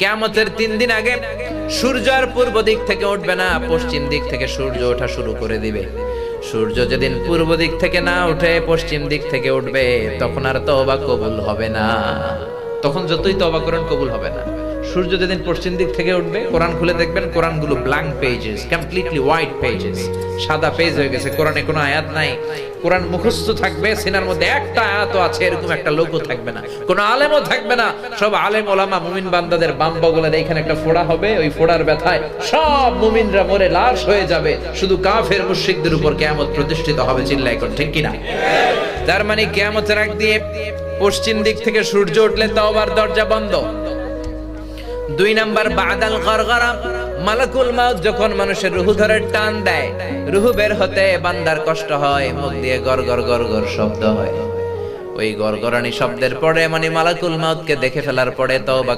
কিয়ামতের 3 দিন আগে সূর্য আর পূর্ব দিক থেকে উঠবে না, পশ্চিম দিক থেকে সূর্য ওঠা শুরু করে দিবে। সূর্য যেদিন পূর্ব দিক থেকে না উঠে পশ্চিম দিক থেকে উঠবে, তখন আর তওবা কবুল হবে না। তখন যতই তওবা করেন কবুল হবে না। সূর্য যেদিন পশ্চিম দিক থেকে উঠবে, কোরআন খুলে দেখবেন কোরআনগুলো blank pages, completely white pages, সাদা পেজ হয়ে গেছে। কোরআনে কোনো আয়াত নাই। কোরআন মুখস্থ থাকবে, সিনার মধ্যে একটা আয়াতও আছে এরকম একটা লোকও থাকবে না, কোনো আলেমও থাকবে না। সব আলেম ওলামা মুমিন বান্দাদের বাম বগলের এইখানে একটা ফোড়া হবে, ওই ফোড়ার ব্যথায় সব মুমিনরা মরে লাশ হয়ে যাবে। শুধু কাফের মুশরিকদের উপর কিয়ামত প্রতিষ্ঠিত হবে। চিল্লাই কোন ঠিক কিনা? তার মানে কিয়ামতের আগ দিয়ে পশ্চিম দিক থেকে সূর্য উঠলে তওবার দরজা বন্ধ। 2 নাম্বার বাদাল গরগরা, মালাকুল মাউত যখন মানুষের রূহ ধরে টান দেয়, রূহ বের হতে বান্দার কষ্ট হয়, মুখ দিয়ে গরগর গরগর শব্দ হয়। ওই গরগরানি শব্দের পরে মানে মালাকুল মাউতকে দেখে ফেলার পরে তওবা